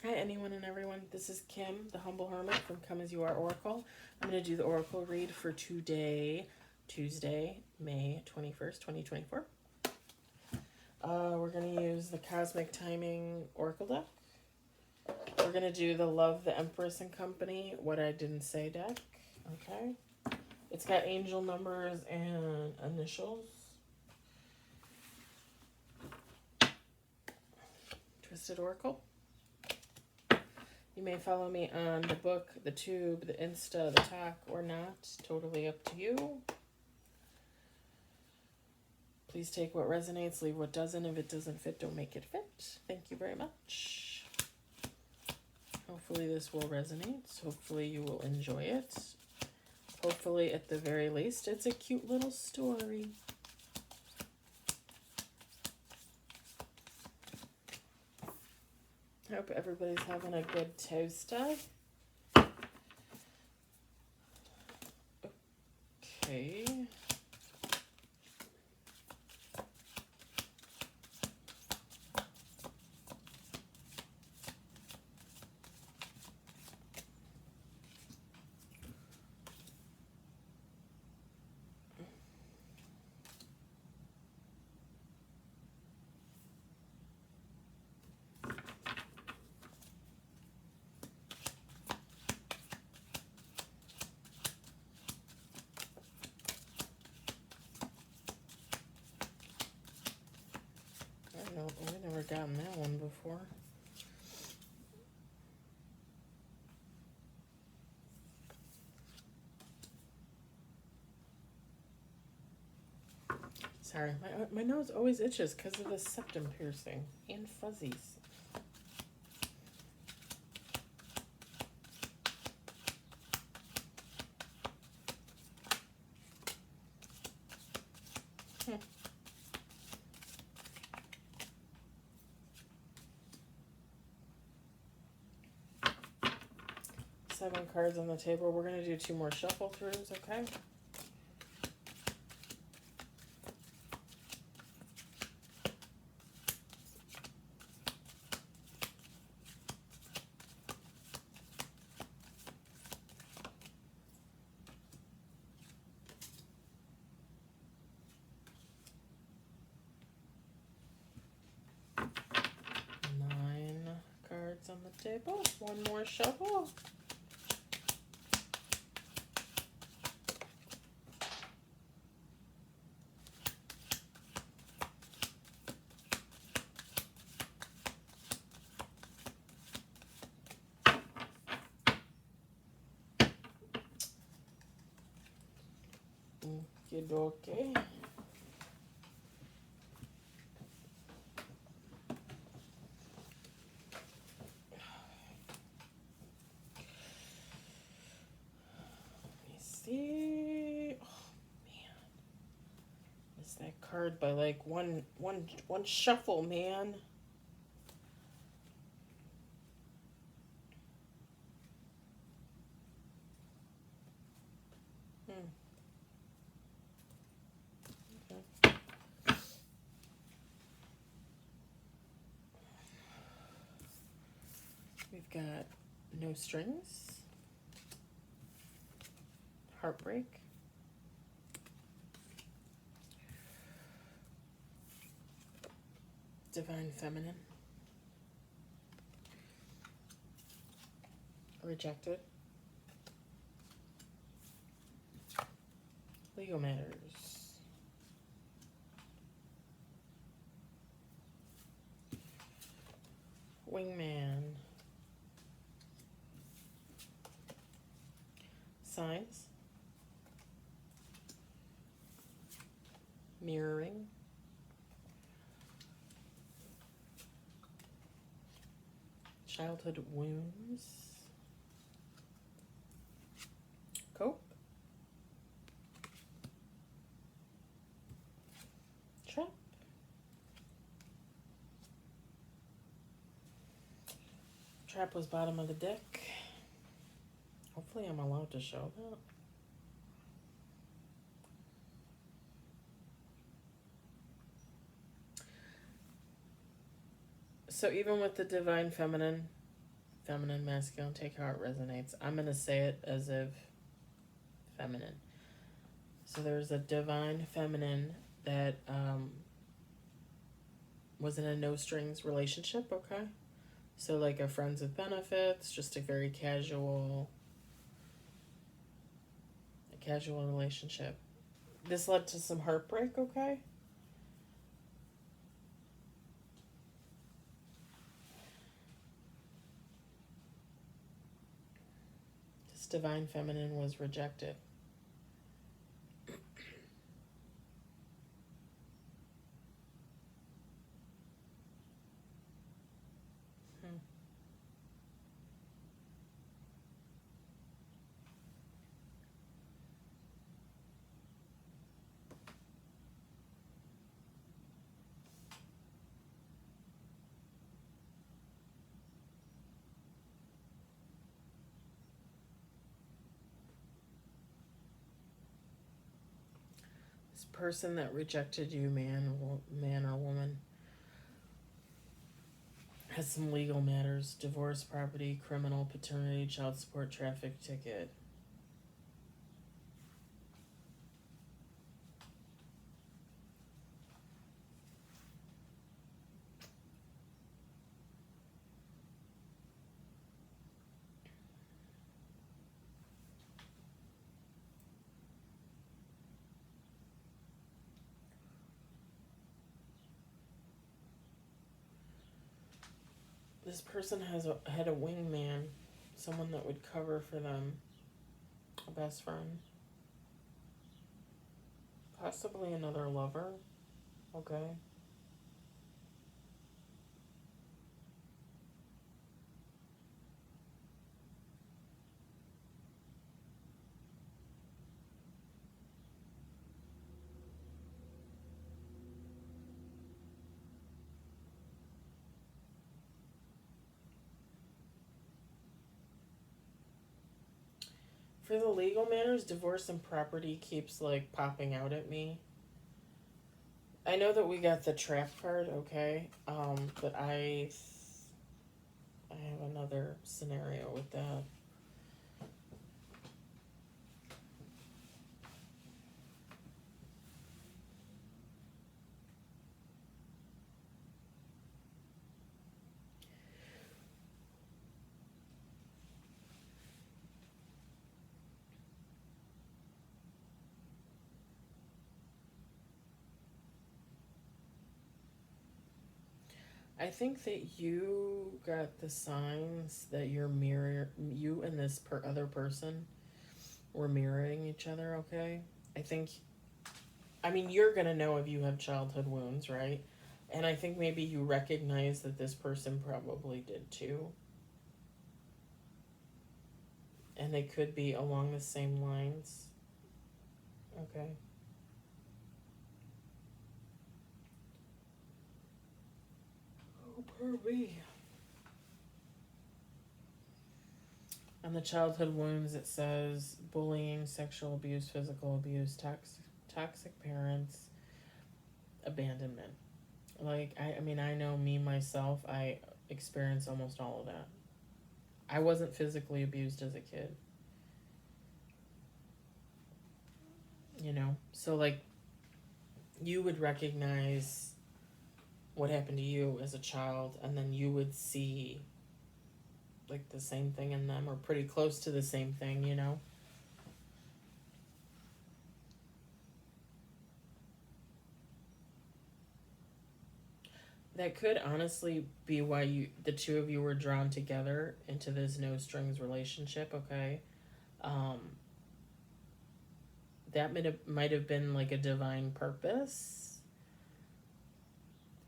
Hi, anyone and everyone. This is Kim, the Humble Hermit from Come As You Are Oracle. I'm going to do the Oracle read for today, Tuesday, May 21st, 2024. We're going to use the Cosmic Timing Oracle deck. We're going to do the Love, the Empress and Company, What I Didn't Say deck. Okay. It's got angel numbers and initials. Twisted Oracle. You may follow me on the book, the tube, the Insta, the talk, or not. Totally up to you. Please take what resonates, leave what doesn't. If it doesn't fit, don't make it fit. Thank you very much. Hopefully this will resonate. Hopefully you will enjoy it. Hopefully, at the very least, it's a cute little story. I hope everybody's having a good Tuesday. Okay. I don't know, we've never gotten that one before. Sorry, my nose always itches because of the septum piercing and fuzzies. Seven cards on the table. We're going to do 2 more shuffle throughs, okay? On the table. 1 more shuffle. Okay. See, oh man, missed that card by like one shuffle, man. Okay. We've got No Strings, Heartbreak, Divine Feminine, Rejected, Legal Matters, Wingman, Signs, Mirroring, Childhood Wounds, Cope, Trap, Trap was bottom of the deck. Hopefully I'm allowed to show that. So even with the Divine Feminine, feminine, masculine, take how it resonates. I'm going to say it as if feminine. So there's a divine feminine that was in a no strings relationship, okay? So like a friends with benefits, just a very casual relationship. This led to some heartbreak, okay? This divine feminine was rejected. This person that rejected you, man or woman, has some legal matters: divorce, property, criminal, paternity, child support, traffic ticket. This person had a wingman, someone that would cover for them, a best friend, possibly another lover, okay? For the legal matters, divorce and property keeps like popping out at me. I know that we got the trap card, okay? But I have another scenario with that. I think that you got the signs that you and this other person were mirroring each other, okay? I mean, you're gonna know if you have childhood wounds, right? And I think maybe you recognize that this person probably did too. And they could be along the same lines, okay? Oh, poor me. On the childhood wounds, it says bullying, sexual abuse, physical abuse, toxic parents, abandonment. Like, I mean, I know me, myself, I experienced almost all of that. I wasn't physically abused as a kid. You know? So, like, you would recognize what happened to you as a child, and then you would see, like, the same thing in them, or pretty close to the same thing, you know? That could honestly be why the two of you were drawn together into this no strings relationship, okay? Um, that might have been like a divine purpose,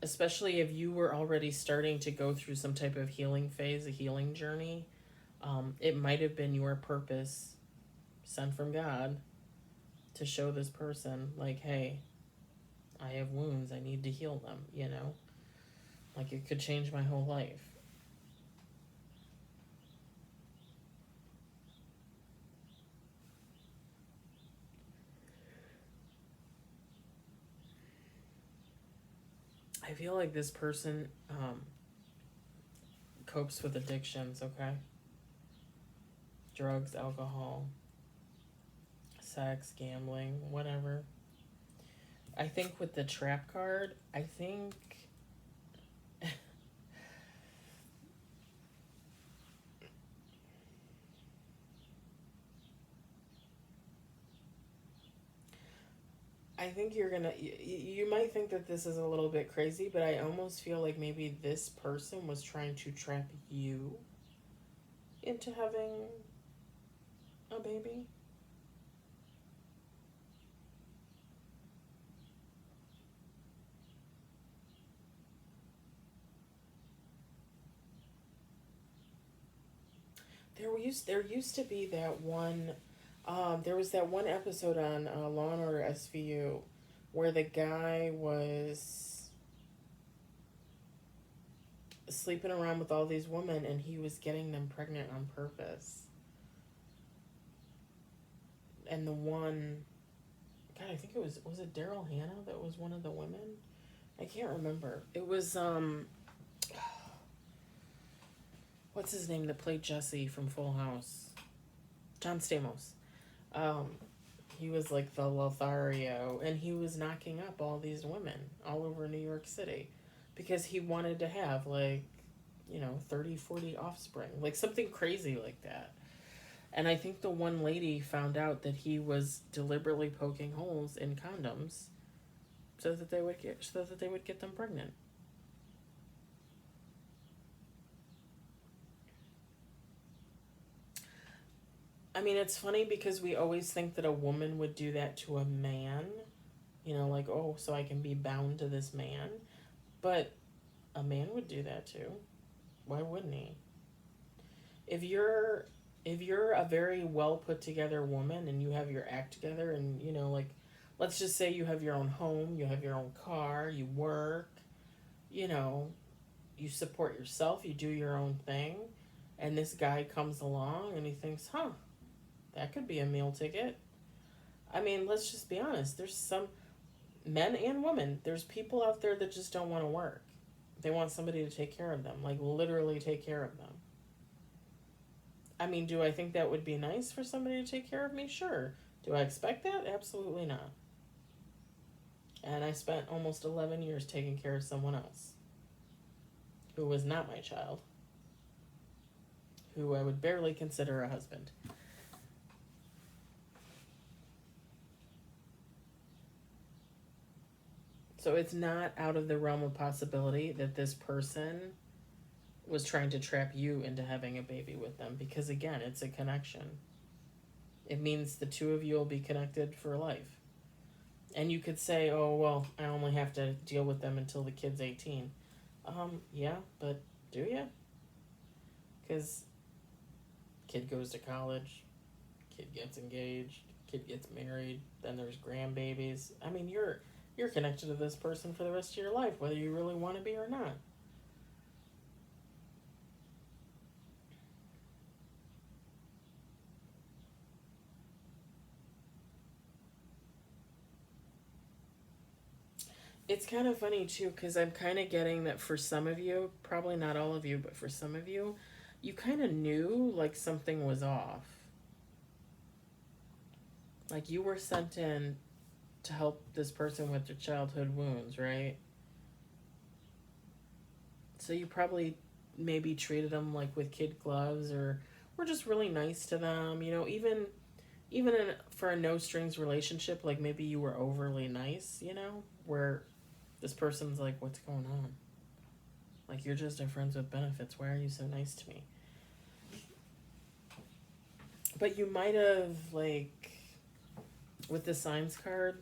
especially if you were already starting to go through some type of healing phase, a healing journey. It might have been your purpose sent from God to show this person, like, hey, I have wounds, I need to heal them, you know? Like, it could change my whole life. I feel like this person copes with addictions, okay? Drugs, alcohol, sex, gambling, whatever. I think with the trap card, I think you're gonna. You might think that this is a little bit crazy, but I almost feel like maybe this person was trying to trap you into having a baby. There used to be that one. There was that one episode on Law and Order SVU where the guy was sleeping around with all these women and he was getting them pregnant on purpose. And the one, God, I think was it Daryl Hannah that was one of the women? I can't remember. It was what's his name that played Jesse from Full House? John Stamos. Um, he was like the Lothario, and he was knocking up all these women all over New York City because he wanted to have, like, 30, 40 offspring, like something crazy like that. And I think the one lady found out that he was deliberately poking holes in condoms so that they would get them pregnant. I mean, it's funny because we always think that a woman would do that to a man, like, oh, so I can be bound to this man. But a man would do that too. Why wouldn't he? If you're a very well put together woman and you have your act together and like, let's just say you have your own home, you have your own car, you work, you know, you support yourself, you do your own thing, and this guy comes along and he thinks, huh, that could be a meal ticket. I mean, let's just be honest. There's some men and women, there's people out there that just don't want to work. They want somebody to take care of them, like literally take care of them. I mean, do I think that would be nice for somebody to take care of me? Sure. Do I expect that? Absolutely not. And I spent almost 11 years taking care of someone else who was not my child, who I would barely consider a husband. So it's not out of the realm of possibility that this person was trying to trap you into having a baby with them, because again, it's a connection. It means the two of you will be connected for life. And you could say, oh, well, I only have to deal with them until the kid's 18. Yeah, but do you? Because kid goes to college, kid gets engaged, kid gets married, then there's grandbabies. I mean, you're connected to this person for the rest of your life, whether you really want to be or not. It's kind of funny too, because I'm kind of getting that for some of you, probably not all of you, but for some of you, you kind of knew like something was off. Like you were sent in to help this person with their childhood wounds, right? So you probably maybe treated them like with kid gloves, or were just really nice to them. Even for a no strings relationship, like maybe you were overly nice. Where this person's like, what's going on? Like, you're just a friends with benefits. Why are you so nice to me? But you might have, like, with the signs card,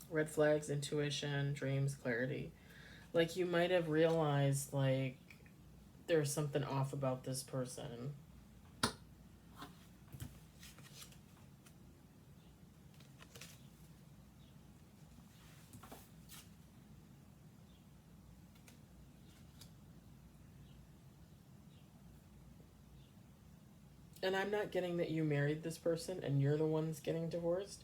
red flags, intuition, dreams, clarity, like, you might have realized, like, there's something off about this person. And I'm not getting that you married this person and you're the ones getting divorced.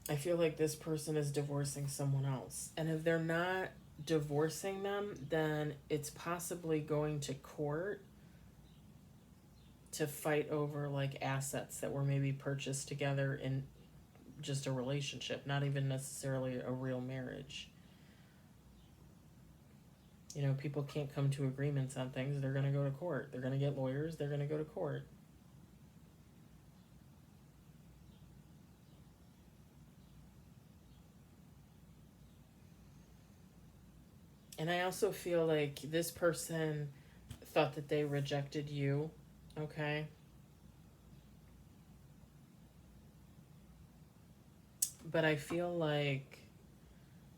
I feel like this person is divorcing someone else. And if they're not divorcing them, then it's possibly going to court to fight over like assets that were maybe purchased together in just a relationship, not even necessarily a real marriage. You know, people can't come to agreements on things. They're going to go to court. They're going to get lawyers. They're going to go to court. And I also feel like this person thought that they rejected you, okay? But I feel like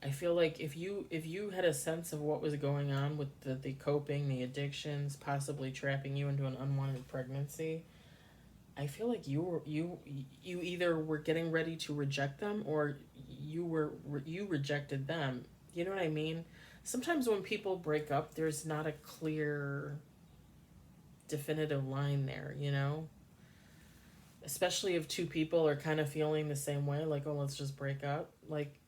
if you had a sense of what was going on with the coping, the addictions, possibly trapping you into an unwanted pregnancy, I feel like you either were getting ready to reject them or you rejected them. You know what I mean? Sometimes when people break up, there's not a clear definitive line there, you know? Especially if two people are kind of feeling the same way, like, oh, let's just break up. Like,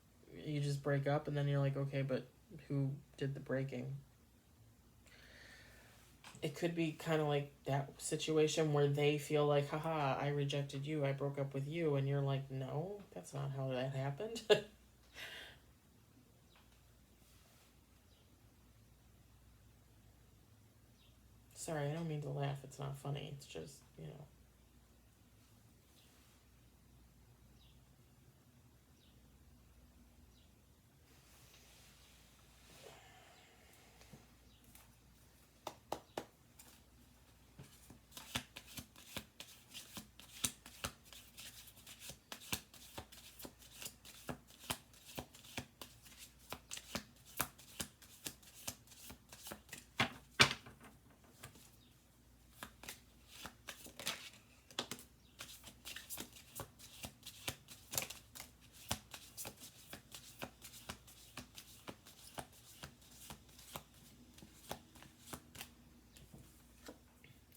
you just break up and then you're like, okay, but who did the breaking? It could be kind of like that situation where they feel like, haha, I rejected you, I broke up with you, and you're like, no, that's not how that happened. Sorry, I don't mean to laugh, it's not funny, it's just, you know.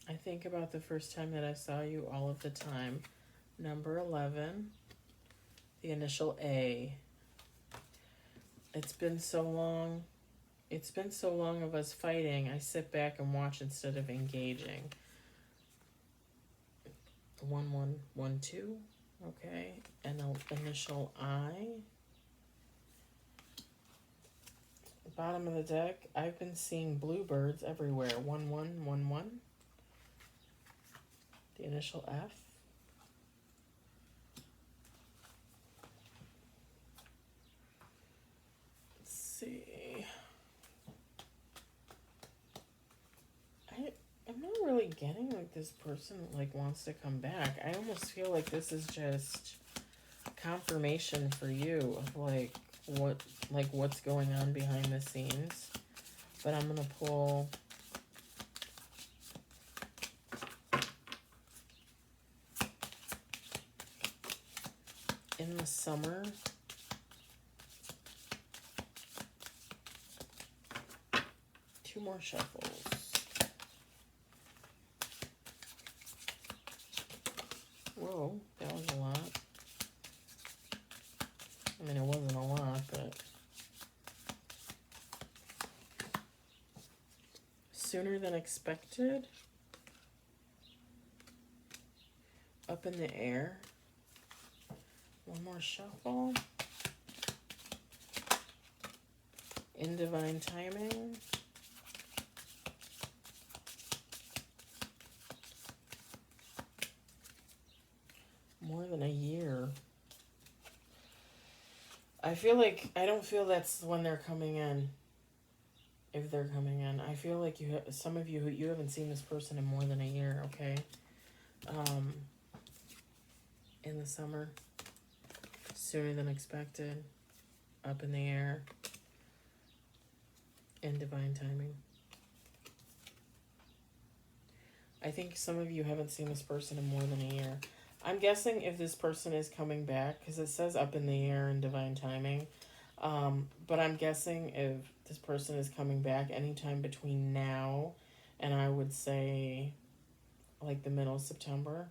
I think about the first time that I saw you all of the time. Number 11, the initial A. It's been so long. It's been so long of us fighting. I sit back and watch instead of engaging. 1112. Okay. And the initial I. Bottom of the deck. I've been seeing bluebirds everywhere. 1111. The initial F. Let's see. I'm not really getting like this person like wants to come back. I almost feel like this is just confirmation for you of what's going on behind the scenes. But I'm gonna pull in the summer. Two more shuffles. Whoa, that was a lot. I mean, it wasn't a lot, but sooner than expected. Up in the air. One more shuffle. In divine timing. More than a year. I don't feel that's when they're coming in. If they're coming in, I feel like some of you haven't seen this person in more than a year. Okay, in the summer, sooner than expected, up in the air, in divine timing. I think some of you haven't seen this person in more than a year. I'm guessing if this person is coming back, because it says up in the air in divine timing, but I'm guessing if this person is coming back anytime between now and I would say like the middle of September.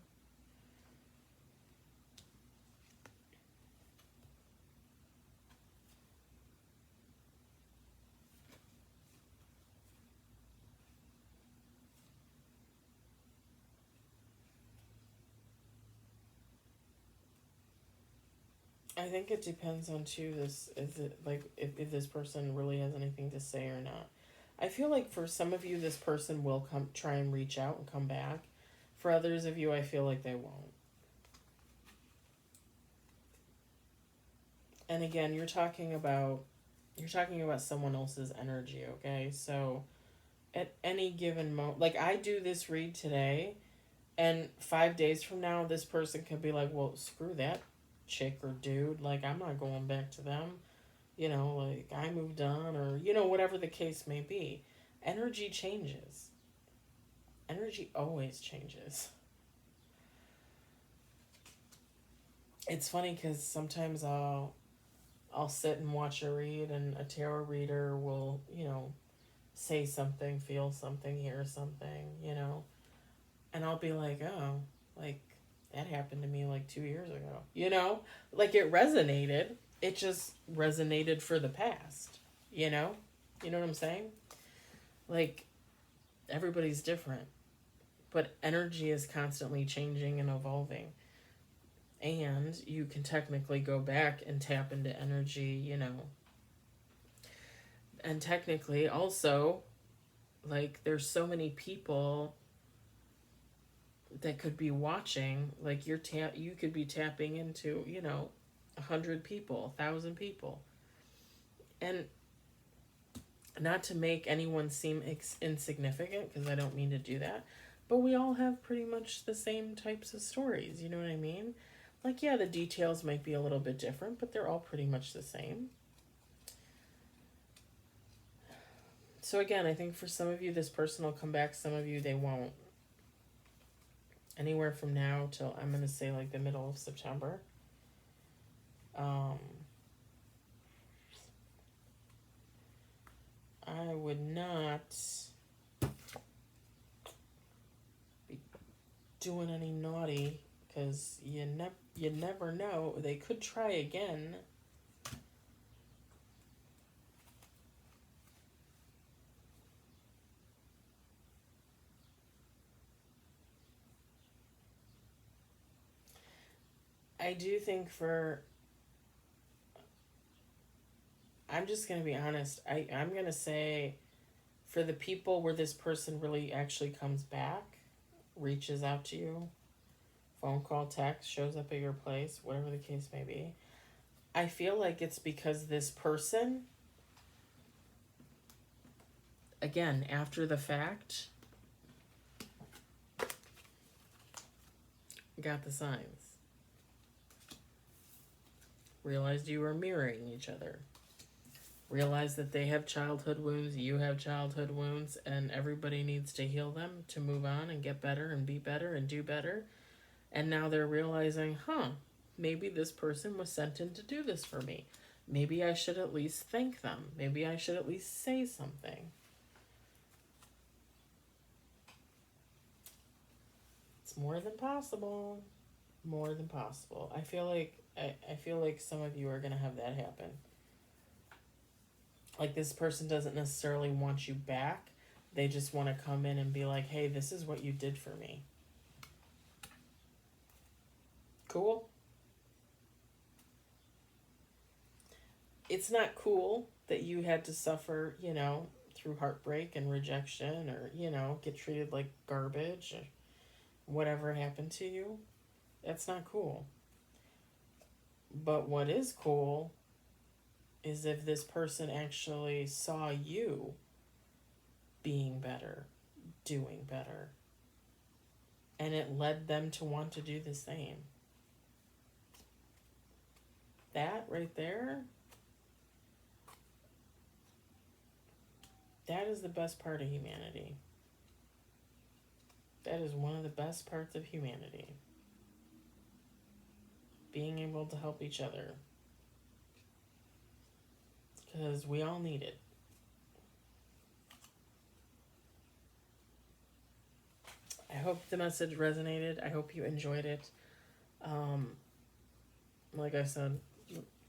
I think it depends on too. This is it like if this person really has anything to say or not. I feel like for some of you, this person will come try and reach out and come back. For others of you, I feel like they won't. And again, you're talking about someone else's energy, okay? So at any given moment, like I do this read today, and 5 days from now, this person could be like, well, screw that chick or dude. Like, I'm not going back to them. You know, like, I moved on, or, whatever the case may be. Energy changes. Energy always changes. It's funny because sometimes I'll sit and watch a read, and a tarot reader will, say something, feel something, hear something. And I'll be like, oh, like that happened to me like 2 years ago. Like it resonated. It just resonated for the past, you know? You know what I'm saying? Like everybody's different, but energy is constantly changing and evolving. And you can technically go back and tap into energy. And technically also, like there's so many people that could be watching, like you could be tapping into 100 people, 1,000 people, and not to make anyone seem insignificant, because I don't mean to do that, but we all have pretty much the same types of stories, you know what I mean? Like, yeah, the details might be a little bit different, but they're all pretty much the same. So again, I think for some of you this person will come back, some of you they won't. Anywhere from now till, I'm going to say, like the middle of September. I would not be doing any naughty, because you never know. They could try again. I do think I'm just going to be honest. I'm going to say for the people where this person really actually comes back, reaches out to you, phone call, text, shows up at your place, whatever the case may be, I feel like it's because this person, again, after the fact, got the signs. Realized you were mirroring each other. Realize that they have childhood wounds, you have childhood wounds, and everybody needs to heal them to move on and get better and be better and do better. And now they're realizing, maybe this person was sent in to do this for me. Maybe I should at least thank them. Maybe I should at least say something. It's more than possible. More than possible. I feel like some of you are going to have that happen. Like this person doesn't necessarily want you back. They just want to come in and be like, hey, this is what you did for me. Cool? It's not cool that you had to suffer, through heartbreak and rejection, or, get treated like garbage, or whatever happened to you. That's not cool. But what is cool is if this person actually saw you being better, doing better, and it led them to want to do the same. That right there, that is the best part of humanity. That is one of the best parts of humanity. Being able to help each other. Because we all need it. I hope the message resonated. I hope you enjoyed it. Like I said,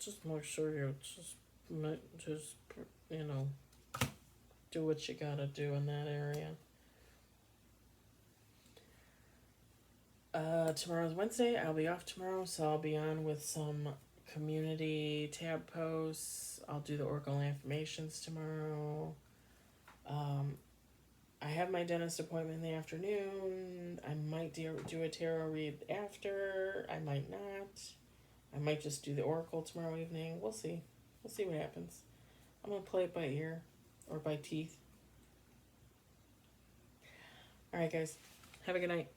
just make sure you just do what you gotta do in that area. Tomorrow's Wednesday. I'll be off tomorrow, so I'll be on with some community tab posts. I'll do the Oracle affirmations tomorrow. I have my dentist appointment in the afternoon. I might do a tarot read after. I might not. I might just do the Oracle tomorrow evening. We'll see. We'll see what happens. I'm going to play it by ear or by teeth. All right, guys. Have a good night.